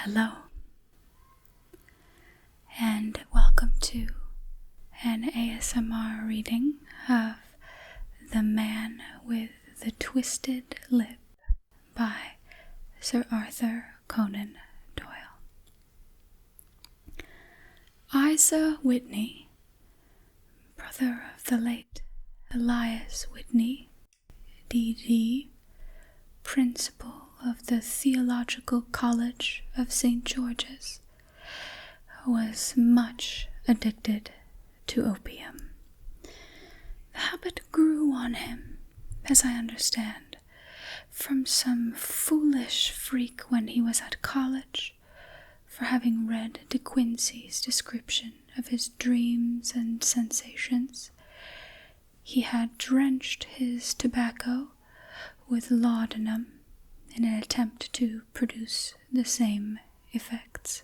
Hello, and welcome to an ASMR reading of The Man with the Twisted Lip by Sir Arthur Conan Doyle. Isa Whitney, brother of the late Elias Whitney, D.D., principal of the Theological College of St. George's, was much addicted to opium. The habit grew on him, as I understand, from some foolish freak when he was at college, for having read De Quincey's description of his dreams and sensations. He had drenched his tobacco with laudanum in an attempt to produce the same effects.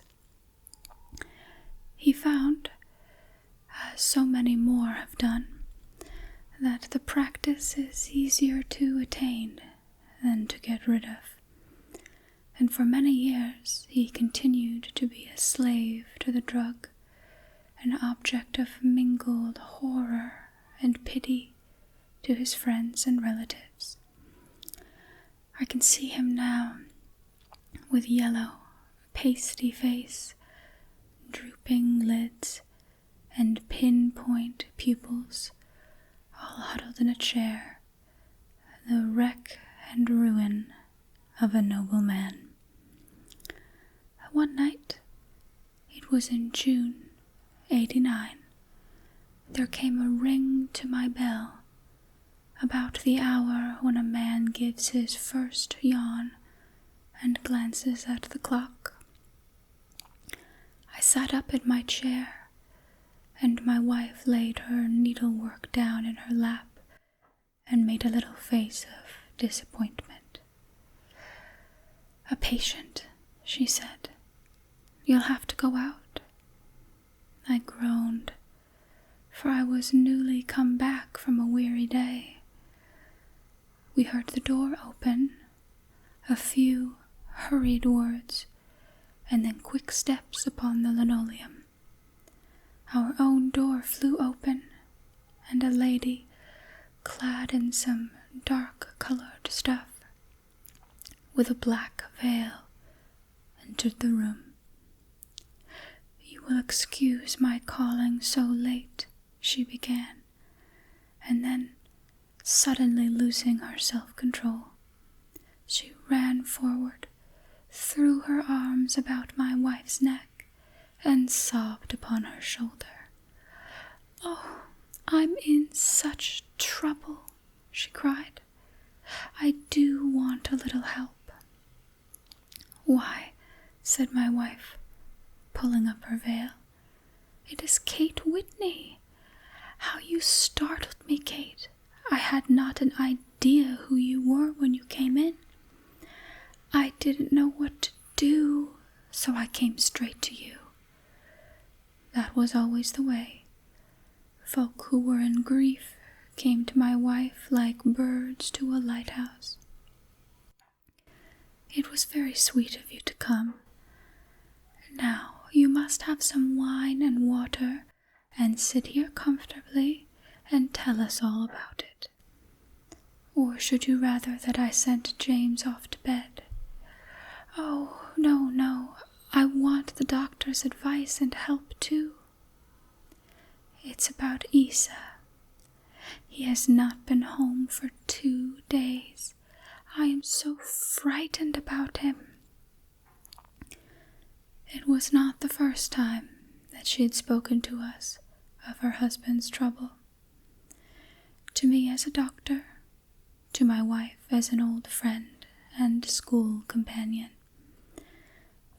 He found, as so many more have done, that the practice is easier to attain than to get rid of, and for many years he continued to be a slave to the drug, an object of mingled horror and pity to his friends and relatives. I can see him now, with yellow, pasty face, drooping lids, and pinpoint pupils, all huddled in a chair, the wreck and ruin of a noble man. One night, it was in June, '89, there came a ring to my bell, about the hour when a man gives his first yawn and glances at the clock. I sat up in my chair, and my wife laid her needlework down in her lap and made a little face of disappointment. "A patient," she said. "You'll have to go out." I groaned, for I was newly come back from a weary day. We heard the door open, a few hurried words, and then quick steps upon the linoleum. Our own door flew open, and a lady, clad in some dark-colored stuff, with a black veil, entered the room. "You will excuse my calling so late," she began, and then, suddenly losing her self-control, she ran forward, threw her arms about my wife's neck, and sobbed upon her shoulder. "Oh, I'm in such trouble," she cried. "I do want a little help." "Why," said my wife, pulling up her veil, "it is Kate Whitney. How you startled me, Kate. I had not an idea who you were when you came in. I didn't know what to do, so I came straight to you." That was always the way. Folk who were in grief came to my wife like birds to a lighthouse. "It was very sweet of you to come. Now you must have some wine and water and sit here comfortably and tell us all about it. Or should you rather that I sent James off to bed?" "Oh, no, I want the doctor's advice and help too." "It's about Isa. He has not been home for 2 days. I am so frightened about him." It was not the first time that she had spoken to us of her husband's trouble. To me as a doctor, to my wife as an old friend and school companion,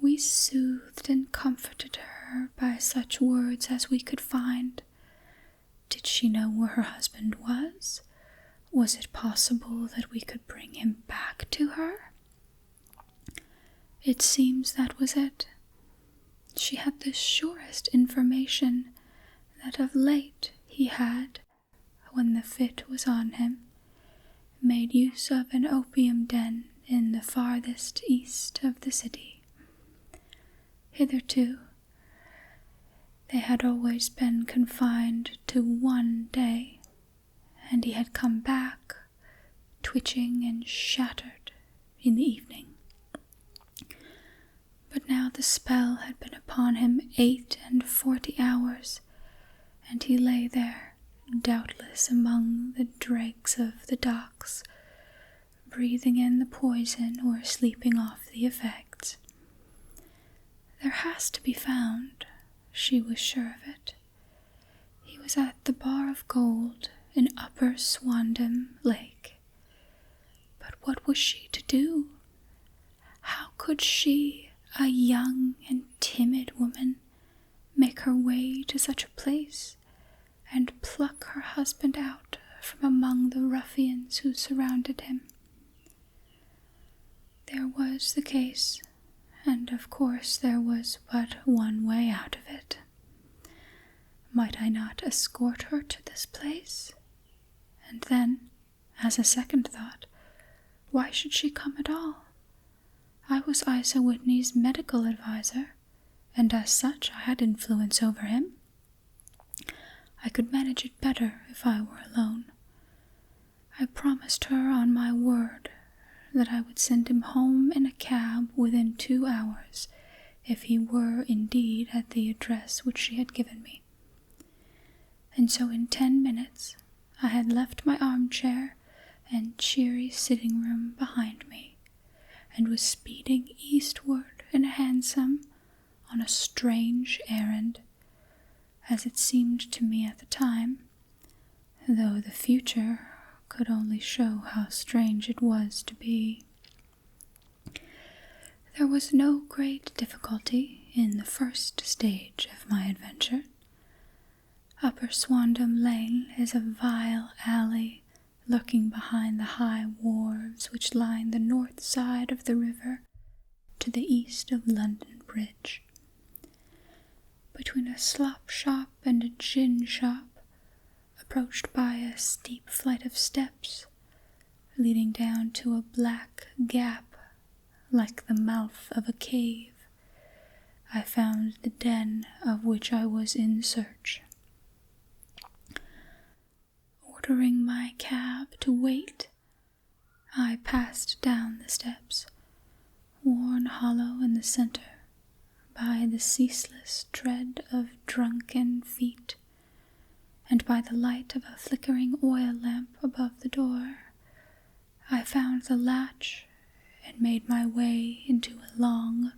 we soothed and comforted her by such words as we could find. Did she know where her husband was? Was it possible that we could bring him back to her? It seems that was it. She had the surest information that of late he had, when the fit was on him, made use of an opium den in the farthest east of the city. Hitherto, they had always been confined to one day, and he had come back, twitching and shattered, in the evening. But now the spell had been upon him 48 hours, and he lay there, doubtless among the dregs of the docks, breathing in the poison or sleeping off the effects. There has to be found, she was sure of it. He was at the Bar of Gold in Upper Swandam Lake. But what was she to do? How could she, a young and timid woman, make her way to such a place and pluck her husband out from among the ruffians who surrounded him? There was the case, and of course there was but one way out of it. Might I not escort her to this place? And then, as a second thought, why should she come at all? I was Isa Whitney's medical adviser, and as such I had influence over him. I could manage it better if I were alone. I promised her on my word that I would send him home in a cab within 2 hours, if he were indeed at the address which she had given me. And so in 10 minutes I had left my armchair and cheery sitting room behind me, and was speeding eastward in a hansom on a strange errand, as it seemed to me at the time, though the future could only show how strange it was to be. There was no great difficulty in the first stage of my adventure. Upper Swandam Lane is a vile alley lurking behind the high wharves which line the north side of the river to the east of London Bridge. Between a slop shop and a gin shop, approached by a steep flight of steps, leading down to a black gap like the mouth of a cave, I found the den of which I was in search. Ordering my cab to wait, I passed down the steps, worn hollow in the center by the ceaseless tread of drunken feet, and by the light of a flickering oil lamp above the door. I found the latch and made my way into a long,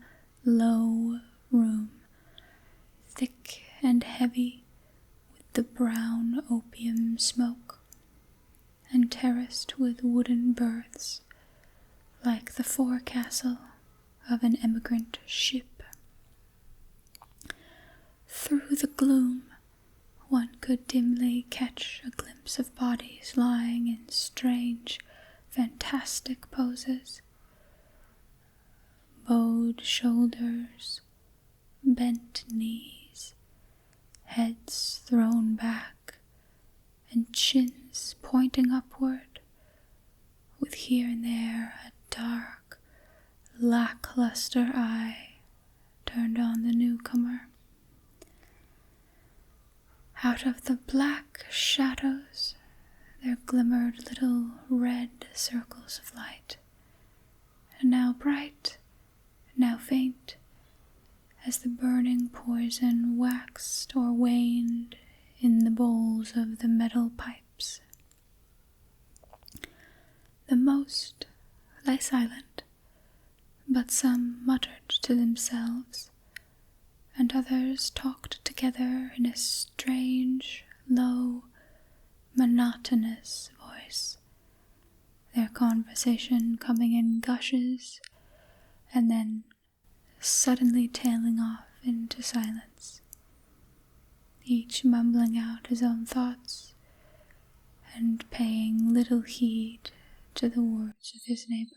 low room, thick and heavy with the brown opium smoke, and terraced with wooden berths, like the forecastle of an emigrant ship. Through the gloom, one could dimly catch a glimpse of bodies lying in strange, fantastic poses. Bowed shoulders, bent knees, heads thrown back, and chins pointing upward, with here and there a dark, lackluster eye turned on the newcomer. Out of the black shadows there glimmered little red circles of light, now bright, now faint, as the burning poison waxed or waned in the bowls of the metal pipes. The most lay silent, but some muttered to themselves, and others talked together in a strange, low, monotonous voice, their conversation coming in gushes, and then suddenly tailing off into silence, each mumbling out his own thoughts, and paying little heed to the words of his neighbor.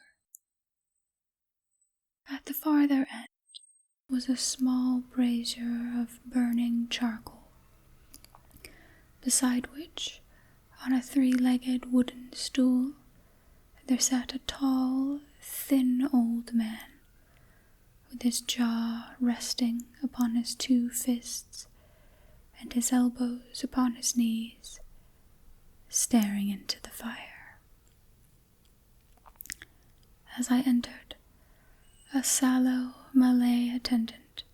At the farther end was a small brazier of burning charcoal, beside which, on a 3-legged wooden stool, there sat a tall, thin old man, with with his jaw resting upon his two fists and his elbows upon his knees, staring into the fire. As I entered, a sallow Malay attendant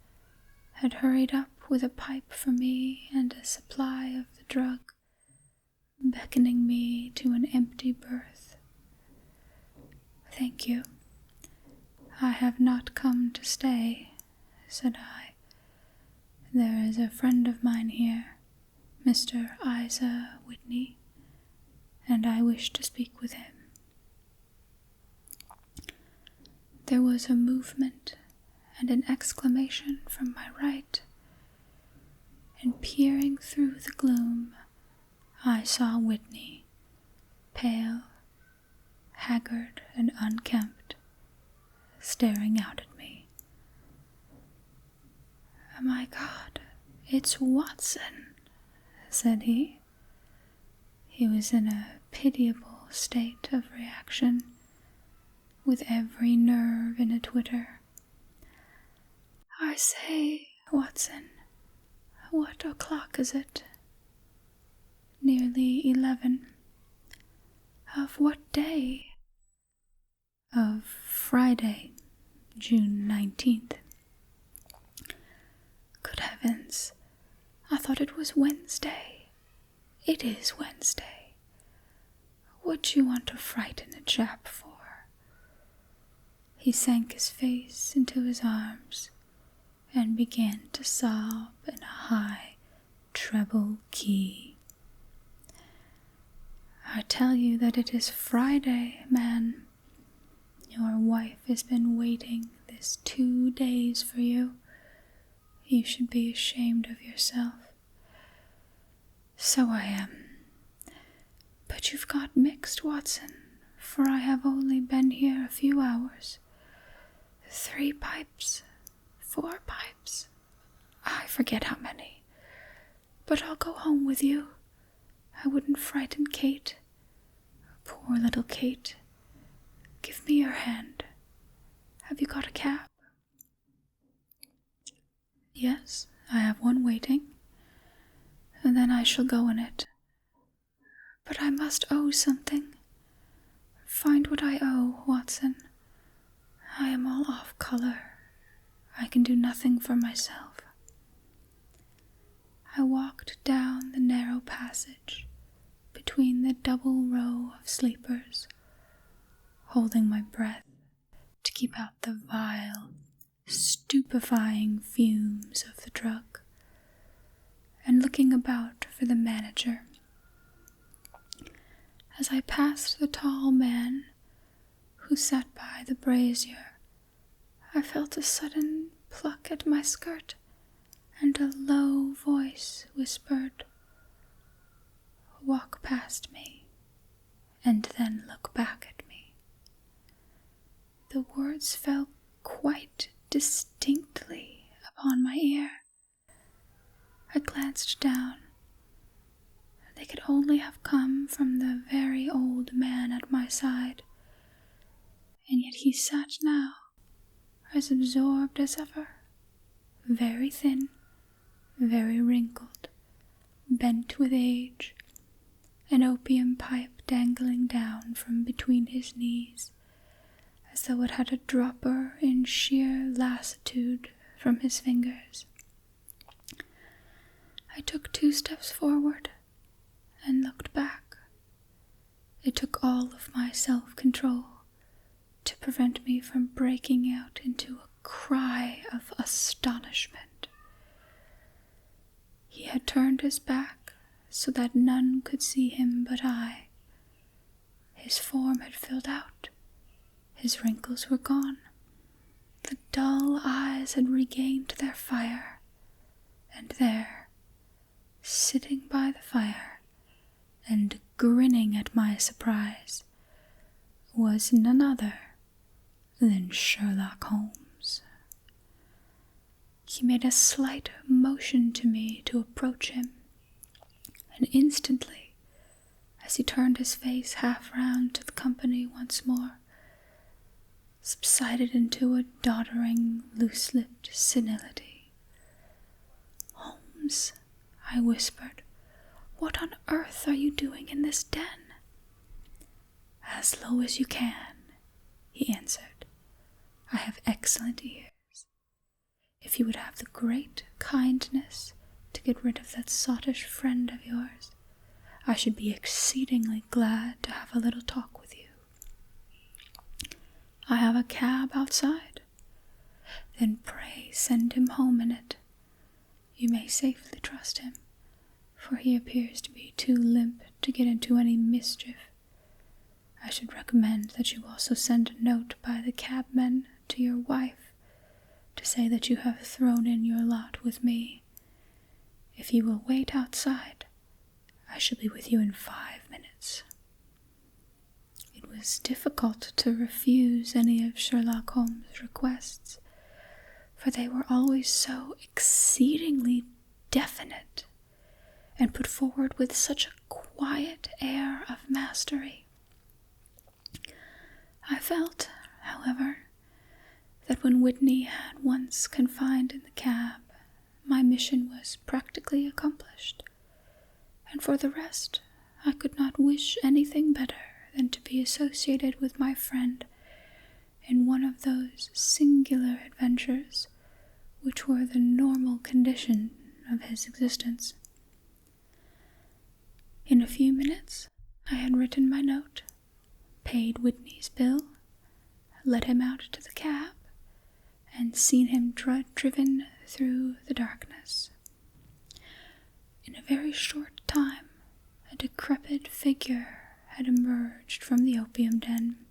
had hurried up with a pipe for me and a supply of the drug, beckoning me to an empty berth. "Thank you. I have not come to stay," said I. "There is a friend of mine here, Mr. Isa Whitney, and I wish to speak with him." There was a movement and an exclamation from my right, and peering through the gloom, I saw Whitney, pale, haggard, and unkempt, staring out at me. "My God, it's Watson," said he. He was in a pitiable state of reaction, with every nerve in a twitter. "I say, Watson, what o'clock is it?" "Nearly 11. "Of what day?" "Of Friday, June 19th. "Good heavens, I thought it was Wednesday." "It is Wednesday. What do you want to frighten a chap for?" He sank his face into his arms and began to sob in a high treble key. "I tell you that it is Friday, man. Your wife has been waiting this 2 days for you. You should be ashamed of yourself." "So I am. But you've got mixed, Watson, for I have only been here a few hours. 3 pipes, 4 pipes, I forget how many. But I'll go home with you. I wouldn't frighten Kate. Poor little Kate. Give me your hand. Have you got a cab?" "Yes, I have one waiting, and then I shall go in it. But I must owe something. Find what I owe, Watson. I am all off color. I can do nothing for myself." I walked down the narrow passage between the double row of sleepers, holding my breath to keep out the vile, stupefying fumes of the drug, and looking about for the manager. As I passed the tall man who sat by the brazier, I felt a sudden pluck at my skirt, and a low voice whispered, "Walk past me, and then look back at me." The words fell quite distinctly upon my ear. I glanced down. They could only have come from the very old man at my side, and yet he sat now, as absorbed as ever, very thin, very wrinkled, bent with age, an opium pipe dangling down from between his knees, as though it had a dropper in sheer lassitude from his fingers. I took 2 steps forward and looked back. It took all of my self-control to prevent me from breaking out into a cry of astonishment. He had turned his back so that none could see him but I. His form had filled out. His wrinkles were gone. The dull eyes had regained their fire. And there, sitting by the fire and grinning at my surprise, was none other than Sherlock Holmes. He made a slight motion to me to approach him, and instantly, as he turned his face half round to the company once more, subsided into a doddering, loose-lipped senility. "Holmes," I whispered, "what on earth are you doing in this den?" "As low as you can," he answered. "I have excellent ears. If you would have the great kindness to get rid of that sottish friend of yours, I should be exceedingly glad to have a little talk with you. I have a cab outside. Then pray send him home in it. You may safely trust him, for he appears to be too limp to get into any mischief. I should recommend that you also send a note by the cabman to your wife to say that you have thrown in your lot with me. If you will wait outside, I shall be with you in 5 minutes." It was difficult to refuse any of Sherlock Holmes' requests, for they were always so exceedingly definite and put forward with such a quiet air of mastery. I felt, however, that when Whitney had once confined in the cab, my mission was practically accomplished, and for the rest, I could not wish anything better than to be associated with my friend in one of those singular adventures which were the normal condition of his existence. In a few minutes, I had written my note, paid Whitney's bill, let him out to the cab, and seen him driven through the darkness. In a very short time, a decrepit figure had emerged from the opium den,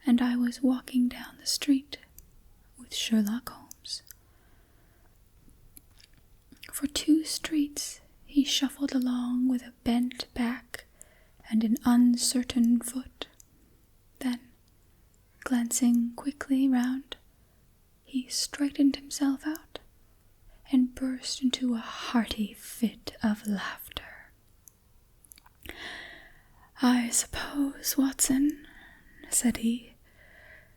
and I was walking down the street with Sherlock Holmes. For 2 streets he shuffled along with a bent back and an uncertain foot. Then, glancing quickly round, he straightened himself out and burst into a hearty fit of laughter. "I suppose, Watson," said he,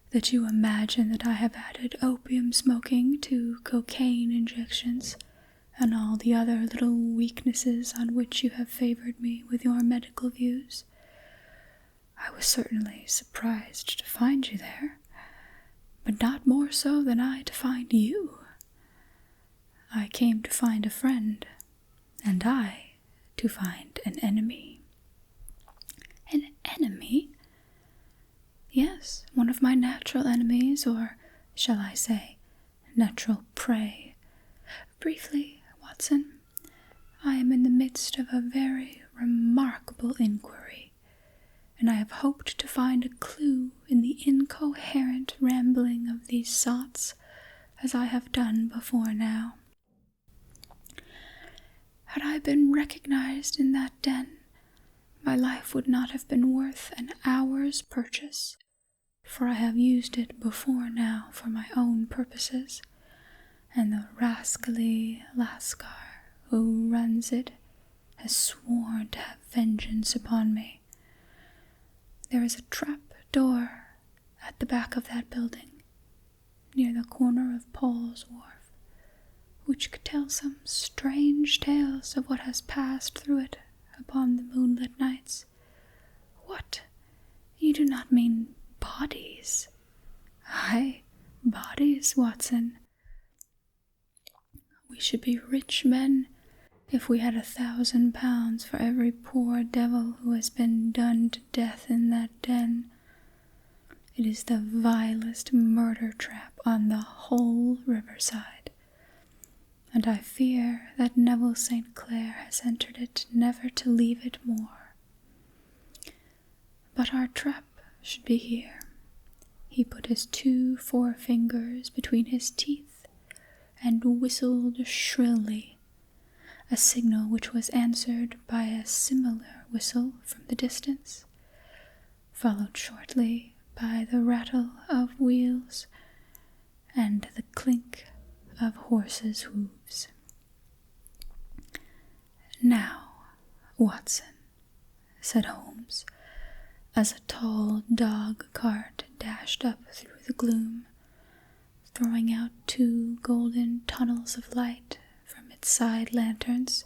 "that you imagine that I have added opium smoking to cocaine injections and all the other little weaknesses on which you have favored me with your medical views. I was certainly surprised to find you there, but not more so than I to find you. I came to find a friend, and I to find an enemy." "An enemy?" "Yes, one of my natural enemies, or shall I say, natural prey. Briefly, Watson, I am in the midst of a very remarkable inquiry, and I have hoped to find a clue in the incoherent rambling of these sots, as I have done before now. Had I been recognized in that den, my life would not have been worth an hour's purchase, for I have used it before now for my own purposes, and the rascally Lascar who runs it has sworn to have vengeance upon me. There is a trap door at the back of that building, near the corner of Paul's Wharf, which could tell some strange tales of what has passed through it upon the moonlit nights. What? You do not mean bodies?" "Aye, bodies, Watson. We should be rich men if we had £1,000 for every poor devil who has been done to death in that den. It is the vilest murder trap on the whole riverside, and I fear that Neville St. Clair has entered it never to leave it more. But our trap should be here." He put his 2 forefingers between his teeth and whistled shrilly, a signal which was answered by a similar whistle from the distance, followed shortly by the rattle of wheels and the clink of horses' hooves. "Now, Watson," said Holmes, as a tall dog-cart dashed up through the gloom, throwing out 2 golden tunnels of light from its side lanterns.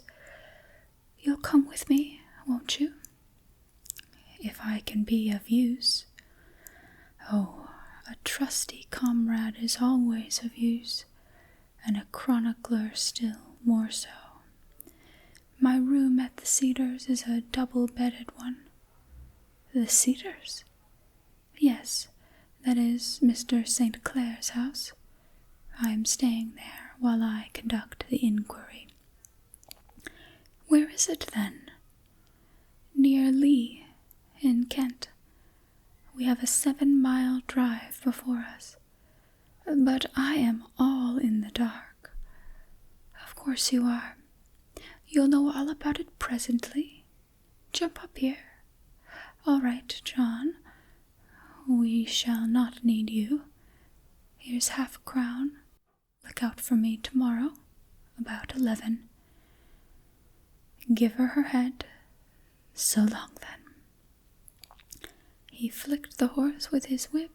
"You'll come with me, won't you? If I can be of use." "Oh, a trusty comrade is always of use, and a chronicler still more so. My room at the Cedars is a double-bedded one." "The Cedars?" "Yes, that is Mr. St. Clair's house. I am staying there while I conduct the inquiry." "Where is it, then?" "Near Lee, in Kent. We have a 7-mile drive before us. But I am all in the dark." "Of course you are. You'll know all about it presently. Jump up here. All right, John. We shall not need you. Here's half-a-crown. Look out for me tomorrow, about 11. Give her head. So long, then." He flicked the horse with his whip,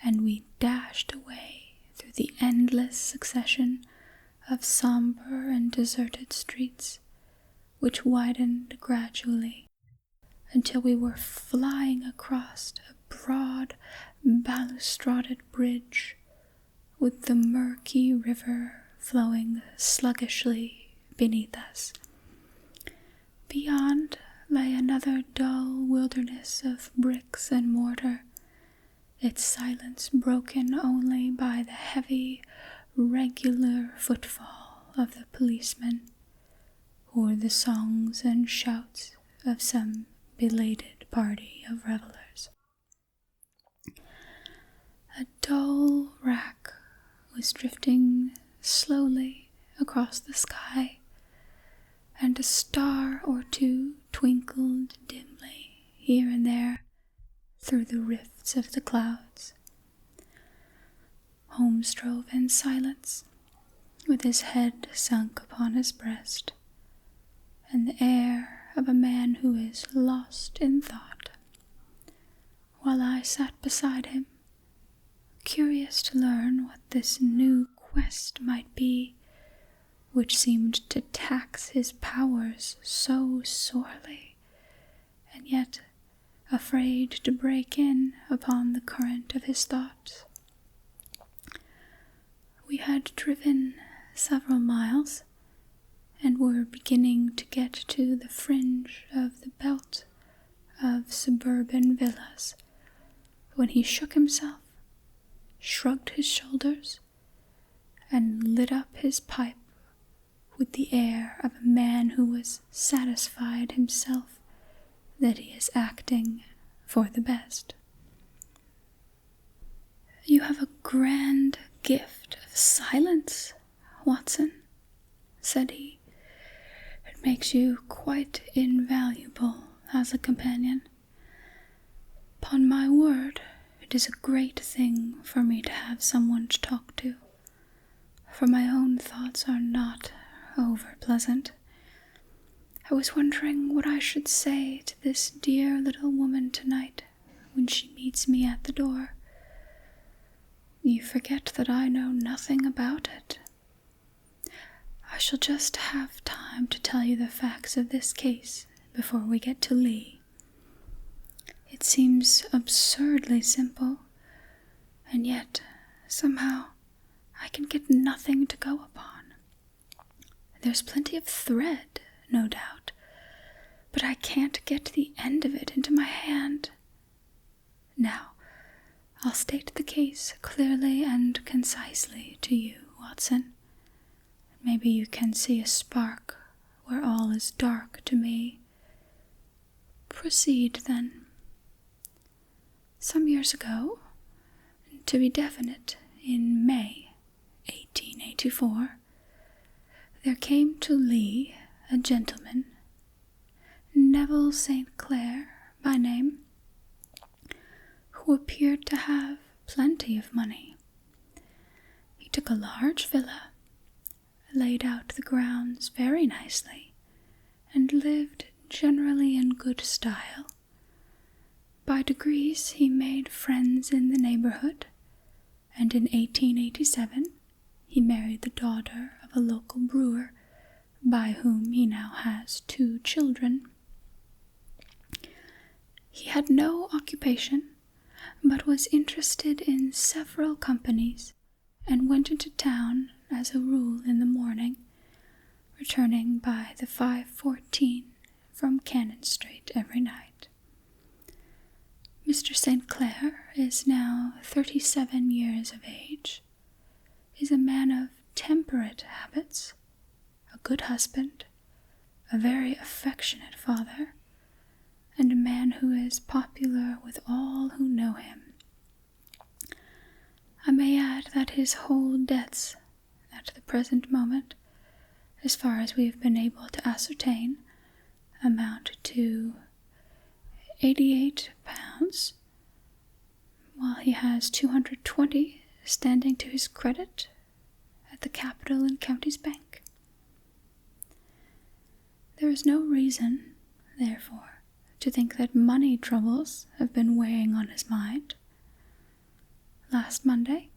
and we dashed away through the endless succession of somber and deserted streets, which widened gradually until we were flying across a broad, balustraded bridge, with the murky river flowing sluggishly beneath us. Beyond lay another dull wilderness of bricks and mortar, its silence broken only by the heavy, regular footfall of the policeman, or the songs and shouts of some belated party of revelers. A dull wrack was drifting slowly across the sky, and a star or 2 twinkled dimly here and there through the rifts of the clouds. Holmes drove in silence, with his head sunk upon his breast, and the air of a man who is lost in thought, while I sat beside him, curious to learn what this new quest might be, which seemed to tax his powers so sorely, and yet afraid to break in upon the current of his thoughts. We had driven several miles, and were beginning to get to the fringe of the belt of suburban villas, when he shook himself, shrugged his shoulders, and lit up his pipe with the air of a man who was satisfied himself that he is acting for the best. "You have a grand gift of silence, Watson," said he. "It makes you quite invaluable as a companion. Upon my word, it is a great thing for me to have someone to talk to, for my own thoughts are not over pleasant. I was wondering what I should say to this dear little woman tonight when she meets me at the door. You forget that I know nothing about it. I shall just have time to tell you the facts of this case before we get to Lee. It seems absurdly simple, and yet, somehow, I can get nothing to go upon. There's plenty of thread, no doubt, but I can't get the end of it into my hand. Now, I'll state the case clearly and concisely to you, Watson. Maybe you can see a spark where all is dark to me. Proceed, then. Some years ago, to be definite, in May 1884, there came to Lee a gentleman, Neville St. Clair by name, who appeared to have plenty of money. He took a large villa, laid out the grounds very nicely, and lived generally in good style. By degrees he made friends in the neighborhood, and in 1887 he married the daughter of a local brewer, by whom he now has 2 children. He had no occupation, but was interested in several companies, and went into town as a rule in the morning, returning by the 5:14 from Cannon Street every night. Mr. St. Clair is now 37 years of age, is a man of temperate habits, a good husband, a very affectionate father, and a man who is popular with all who know him. I may add that his whole debts at the present moment, as far as we have been able to ascertain, amount to £88, while he has 220 standing to his credit at the Capital and Counties Bank. There is no reason, therefore, to think that money troubles have been weighing on his mind. Last Monday,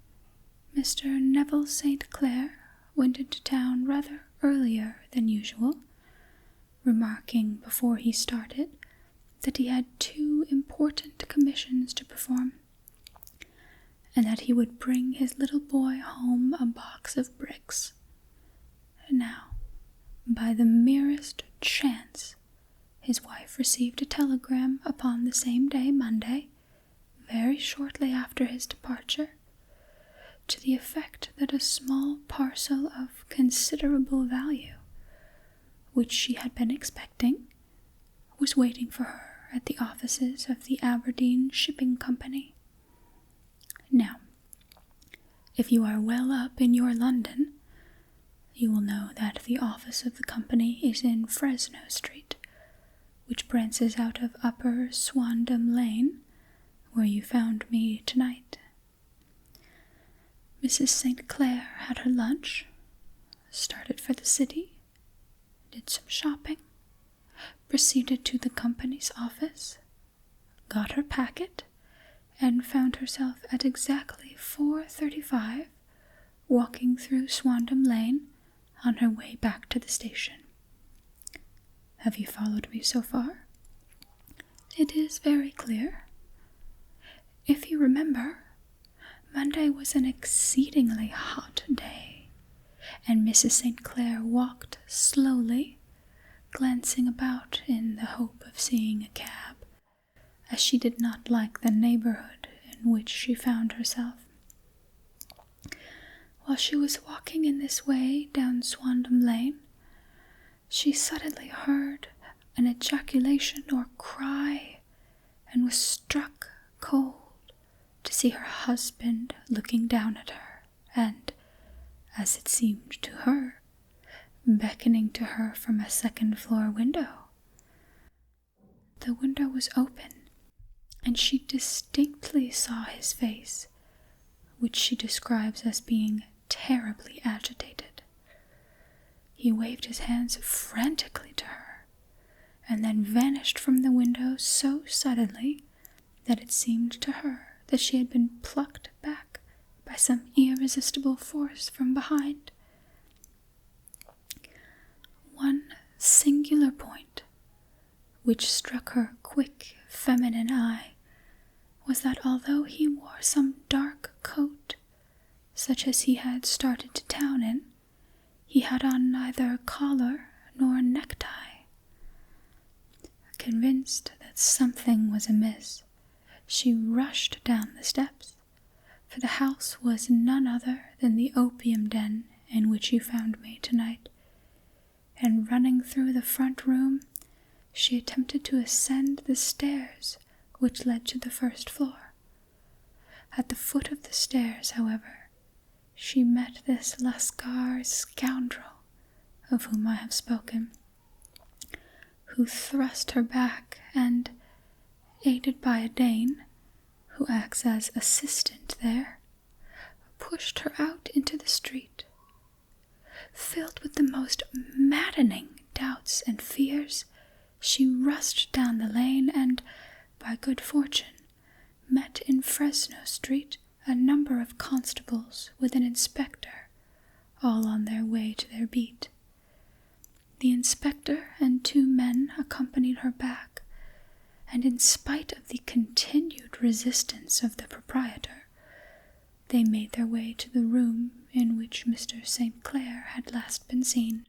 Mr. Neville St. Clair went into town rather earlier than usual, remarking before he started that he had 2 important commissions to perform, and that he would bring his little boy home a box of bricks. Now, by the merest chance, his wife received a telegram upon the same day, Monday, very shortly after his departure, to the effect that a small parcel of considerable value, which she had been expecting, was waiting for her at the offices of the Aberdeen Shipping Company. Now, if you are well up in your London, you will know that the office of the company is in Fresno Street, which branches out of Upper Swandam Lane, where you found me tonight. Mrs. St. Clair had her lunch, started for the city, did some shopping, proceeded to the company's office, got her packet, and found herself at exactly 4:35 walking through Swandam Lane on her way back to the station. Have you followed me so far? It is very clear. If you remember, Monday was an exceedingly hot day, and Mrs. St. Clair walked slowly, glancing about in the hope of seeing a cab, as she did not like the neighborhood in which she found herself. While she was walking in this way down Swandam Lane, she suddenly heard an ejaculation or cry, and was struck cold to see her husband looking down at her, and, as it seemed to her, beckoning to her from a second-floor window. The window was open, and she distinctly saw his face, which she describes as being terribly agitated. He waved his hands frantically to her, and then vanished from the window so suddenly that it seemed to her that she had been plucked back by some irresistible force from behind. One singular point, which struck her quick feminine eye, was that although he wore some dark coat, such as he had started to town in, he had on neither collar nor necktie. Convinced that something was amiss, she rushed down the steps, for the house was none other than the opium den in which you found me tonight, and running through the front room, she attempted to ascend the stairs which led to the first floor. At the foot of the stairs, however, she met this Lascar scoundrel of whom I have spoken, who thrust her back and, aided by a Dane, who acts as assistant there, pushed her out into the street. Filled with the most maddening doubts and fears, she rushed down the lane and, by by good fortune, met in Fresno Street a number of constables with an inspector, all on their way to their beat. The inspector and 2 men accompanied her back, and in spite of the continued resistance of the proprietor, they made their way to the room in which Mr. St. Clair had last been seen.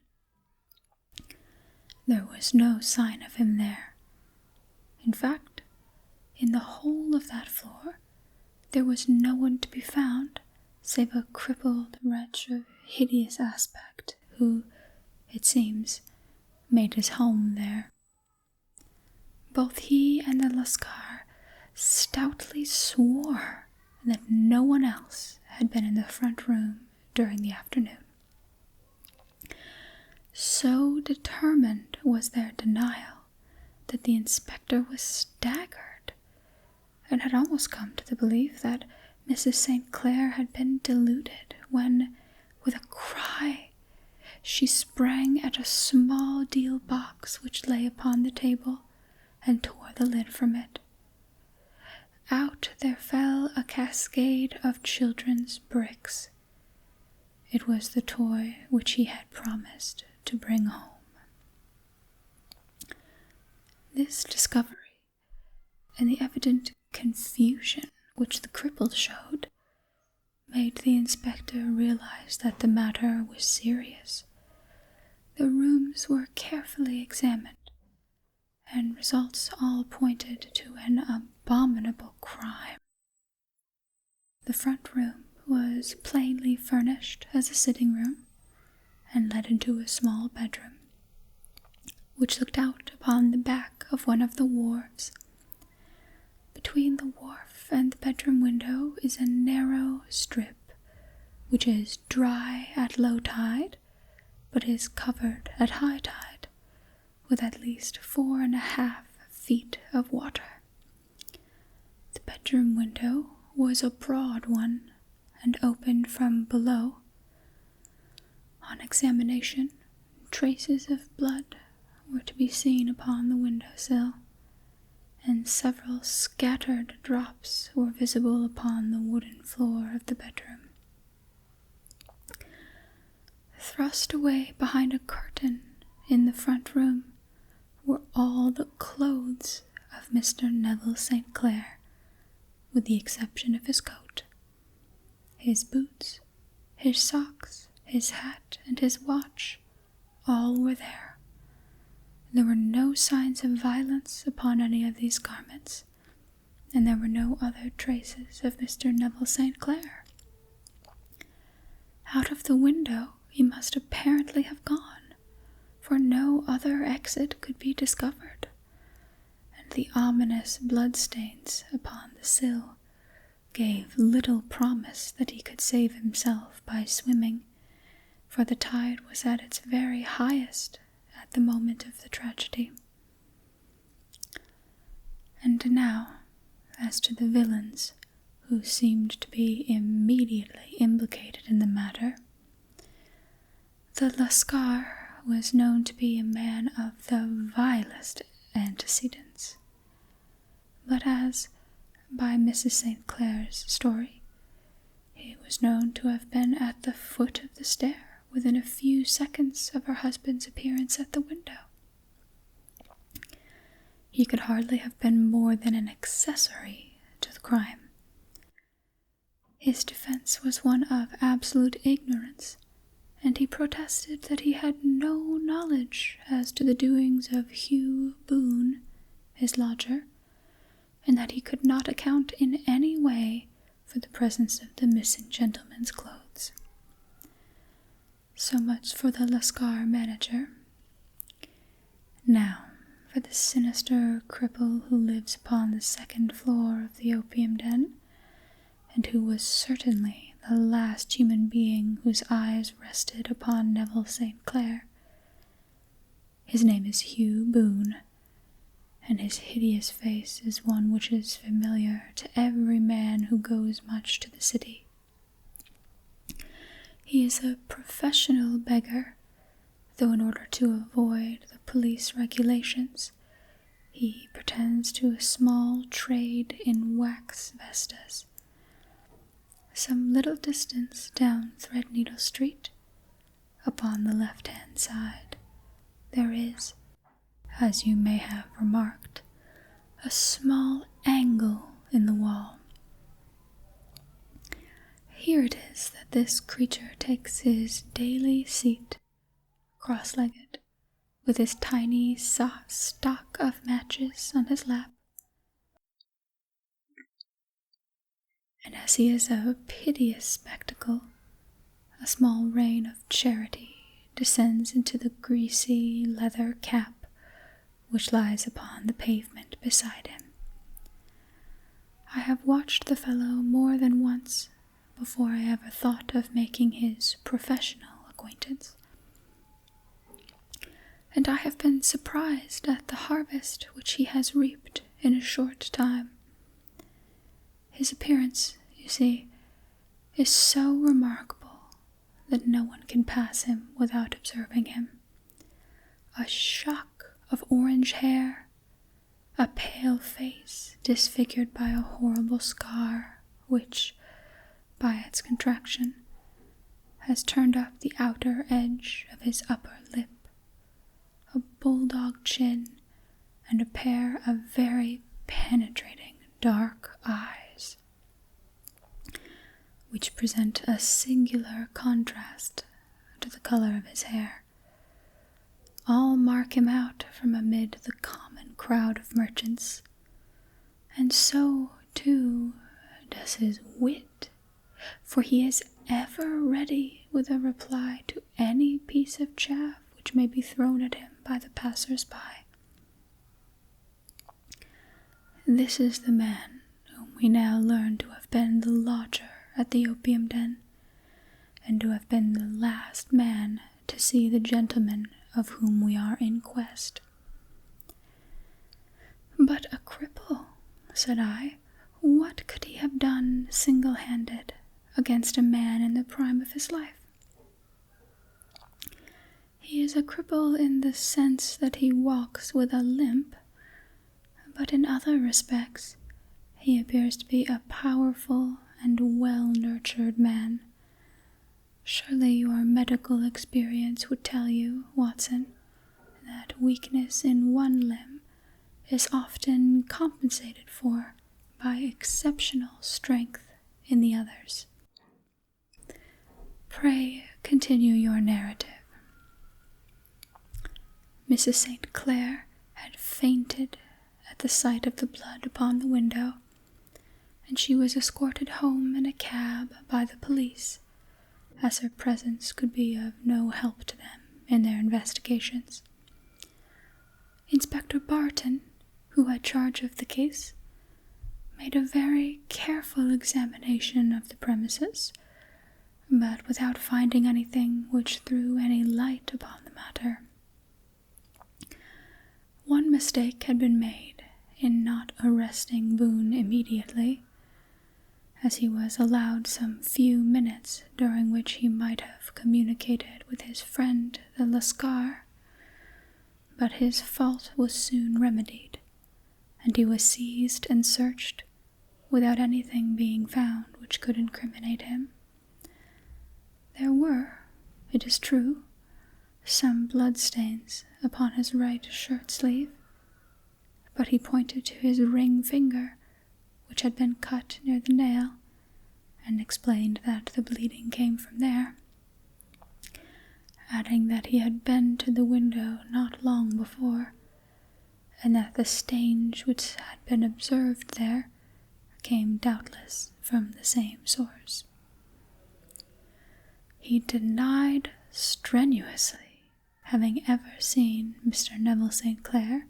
There was no sign of him there. In fact, in the whole of that floor, there was no one to be found save a crippled wretch of hideous aspect who, it seems, made his home there. Both he and the Lascar stoutly swore that no one else had been in the front room during the afternoon. So determined was their denial that the inspector was staggered, and had almost come to the belief that Mrs. St. Clair had been deluded when, with a cry, she sprang at a small deal box which lay upon the table and tore the lid from it. Out there fell a cascade of children's bricks. It was the toy which he had promised to bring home. This discovery, and the evident confusion which the cripple showed, made the inspector realize that the matter was serious. The rooms were carefully examined, and results all pointed to an abominable crime. The front room was plainly furnished as a sitting room, and led into a small bedroom, which looked out upon the back of one of the wharves. Between the wharf and the bedroom window is a narrow strip, which is dry at low tide, but is covered at high tide, with at least 4.5 feet of water. The bedroom window was a broad one, and opened from below. On examination, traces of blood were to be seen upon the window-sill, and several scattered drops were visible upon the wooden floor of the bedroom. Thrust away behind a curtain in the front room were all the clothes of Mr. Neville St. Clair, with the exception of his coat. His boots, his socks, his hat, and his watch, all were there. There were no signs of violence upon any of these garments, and there were no other traces of Mr. Neville St. Clair. Out of the window he must apparently have gone, for no other exit could be discovered, and the ominous bloodstains upon the sill gave little promise that he could save himself by swimming, for the tide was at its very highest at the moment of the tragedy. And now, as to the villains who seemed to be immediately implicated in the matter. The Lascar was known to be a man of the vilest antecedents, but as, by Mrs. St. Clair's story, he was known to have been at the foot of the stair within a few seconds of her husband's appearance at the window. He could hardly have been more than an accessory to the crime. His defense was one of absolute ignorance, and he protested that he had no knowledge as to the doings of Hugh Boone, his lodger, and that he could not account in any way for the presence of the missing gentleman's clothes. So much for the Lascar manager. Now, for the sinister cripple who lives upon the second floor of the opium den, and who was certainly the last human being whose eyes rested upon Neville St. Clair. His name is Hugh Boone, and his hideous face is one which is familiar to every man who goes much to the city. He is a professional beggar, though in order to avoid the police regulations, he pretends to a small trade in wax vestas. Some little distance down Threadneedle Street, upon the left-hand side, there is, as you may have remarked, a small angle in the wall. Here it is that this creature takes his daily seat, cross-legged, with his tiny stock of matches on his lap. And as he is a piteous spectacle, a small rain of charity descends into the greasy leather cap which lies upon the pavement beside him. I have watched the fellow more than once before I ever thought of making his professional acquaintance, and I have been surprised at the harvest which he has reaped in a short time. His appearance, you see, is so remarkable that no one can pass him without observing him. A shock of orange hair, a pale face disfigured by a horrible scar which, by its contraction, has turned up the outer edge of his upper lip, a bulldog chin, and a pair of very penetrating dark eyes, which present a singular contrast to the color of his hair. All mark him out from amid the common crowd of merchants, and so, too, does his wit, for he is ever ready with a reply to any piece of chaff which may be thrown at him by the passers-by. This is the man whom we now learn to have been the lodger at the opium den, and to have been the last man to see the gentleman of whom we are in quest. But a cripple, said I, what could he have done single-handed against a man in the prime of his life? He is a cripple in the sense that he walks with a limp, but in other respects he appears to be a powerful and well-nurtured man. Surely your medical experience would tell you, Watson, that weakness in one limb is often compensated for by exceptional strength in the others. Pray continue your narrative. Mrs. St. Clair had fainted at the sight of the blood upon the window, and she was escorted home in a cab by the police, as her presence could be of no help to them in their investigations. Inspector Barton, who had charge of the case, made a very careful examination of the premises, but without finding anything which threw any light upon the matter. One mistake had been made in not arresting Boone immediately, as he was allowed some few minutes during which he might have communicated with his friend the Lascar, but his fault was soon remedied, and he was seized and searched without anything being found which could incriminate him. There were, it is true, some bloodstains upon his right shirt sleeve, but he pointed to his ring finger, which had been cut near the nail, and explained that the bleeding came from there, adding that he had been to the window not long before, and that the stains which had been observed there came doubtless from the same source. He denied strenuously having ever seen Mr. Neville St. Clair,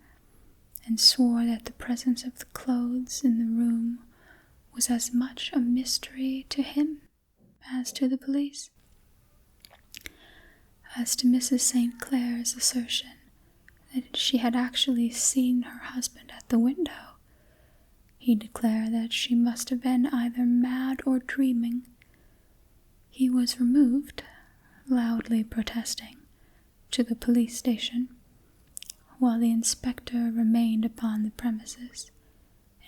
and swore that the presence of the clothes in the room was as much a mystery to him as to the police. As to Mrs. St. Clair's assertion that she had actually seen her husband at the window, he declared that she must have been either mad or dreaming. He was removed, loudly protesting, to the police station, while the inspector remained upon the premises,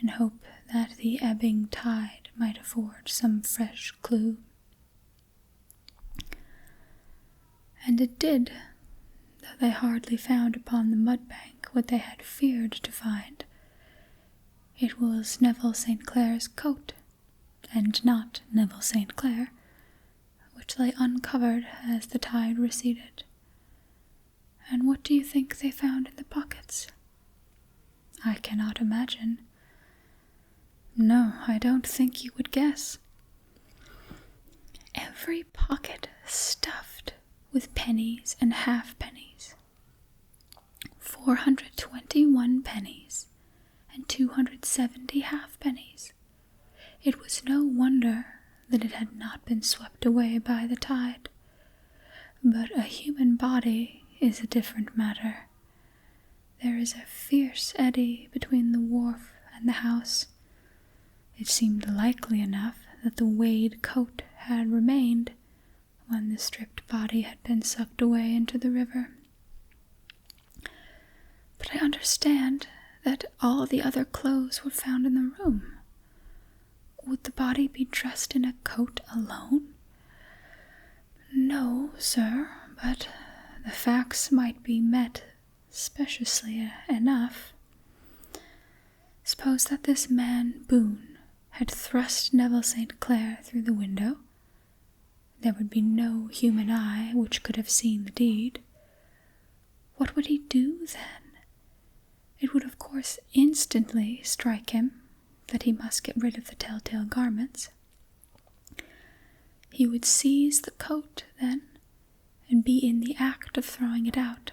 in hope that the ebbing tide might afford some fresh clue. And it did, though they hardly found upon the mud-bank what they had feared to find. It was Neville St. Clair's coat, and not Neville St. Clair, which lay uncovered as the tide receded. And what do you think they found in the pockets? I cannot imagine. No, I don't think you would guess. Every pocket stuffed with pennies and halfpennies. 421 pennies and 270 halfpennies. It was no wonder that it had not been swept away by the tide. But a human body is a different matter. There is a fierce eddy between the wharf and the house. It seemed likely enough that the weighted coat had remained when the stripped body had been sucked away into the river. But I understand that all the other clothes were found in the room. Would the body be dressed in a coat alone? No, sir, but the facts might be met speciously enough. Suppose that this man Boone had thrust Neville St. Clair through the window. There would be no human eye which could have seen the deed. What would he do then? It would of course instantly strike him that he must get rid of the telltale garments. He would seize the coat then, and be in the act of throwing it out,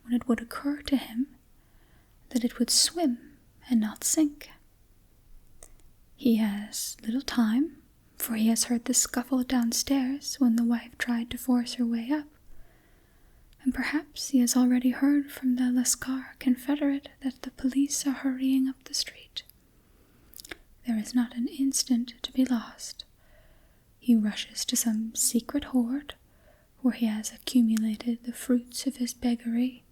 when it would occur to him that it would swim and not sink. He has little time, for he has heard the scuffle downstairs when the wife tried to force her way up, and perhaps he has already heard from the Lascar confederate that the police are hurrying up the street. There is not an instant to be lost. He rushes to some secret hoard, where he has accumulated the fruits of his beggary,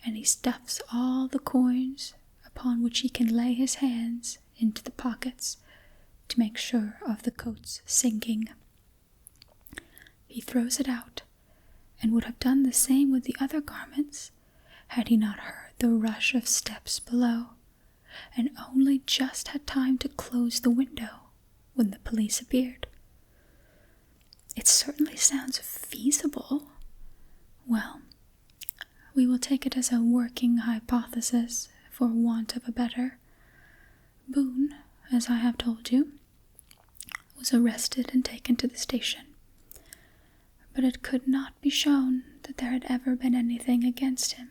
and he stuffs all the coins upon which he can lay his hands into the pockets to make sure of the coat's sinking. He throws it out, and would have done the same with the other garments, had he not heard the rush of steps below, and only just had time to close the window when the police appeared. It certainly sounds feasible. Well, we will take it as a working hypothesis, for want of a better. Boone, as I have told you, was arrested and taken to the station, but it could not be shown that there had ever been anything against him.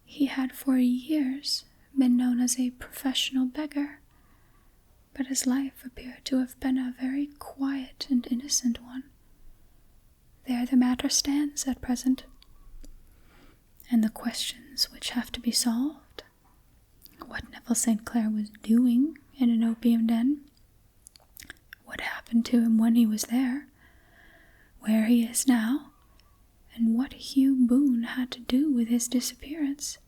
He had for years been known as a professional beggar, but his life appeared to have been a very quiet and innocent one. There the matter stands at present, and the questions which have to be solved: what Neville St. Clair was doing in an opium den, what happened to him when he was there, where he is now, and what Hugh Boone had to do with his disappearance,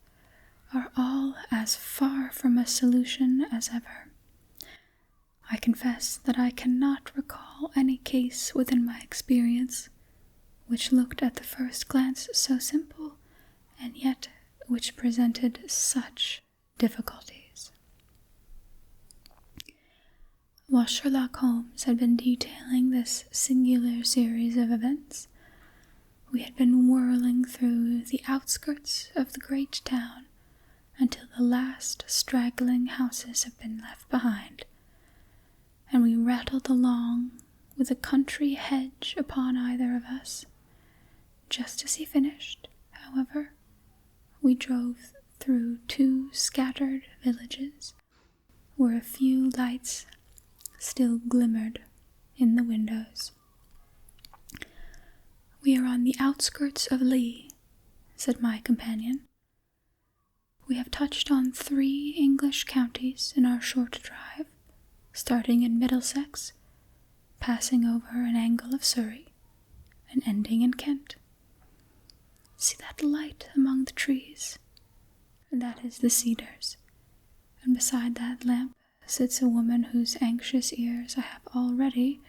are all as far from a solution as ever. I confess that I cannot recall any case within my experience which looked at the first glance so simple, and yet which presented such difficulties. While Sherlock Holmes had been detailing this singular series of events, we had been whirling through the outskirts of the great town until the last straggling houses have been left behind, and we rattled along with a country hedge upon either of us. Just as he finished, however, we drove through 2 scattered villages, where a few lights still glimmered in the windows. "We are on the outskirts of Lee," said my companion. "We have touched on 3 English counties in our short drive, starting in Middlesex, passing over an angle of Surrey, and ending in Kent. See that light among the trees? That is the cedars, and beside that lamp sits a woman whose anxious ears I have already,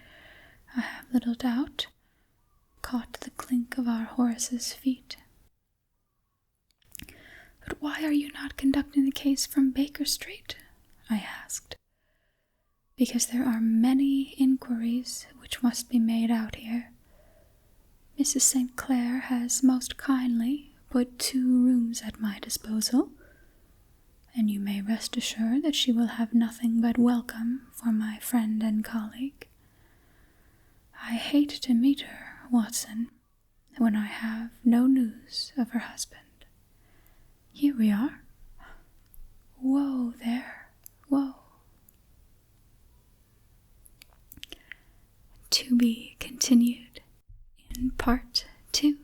I have little doubt, caught the clink of our horses' feet. But why are you not conducting the case from Baker Street? I asked. Because there are many inquiries which must be made out here. Mrs. St. Clair has most kindly put 2 rooms at my disposal, and you may rest assured that she will have nothing but welcome for my friend and colleague. I hate to meet her, Watson, when I have no news of her husband. Here we are. Whoa there, whoa. To be continued in part 2.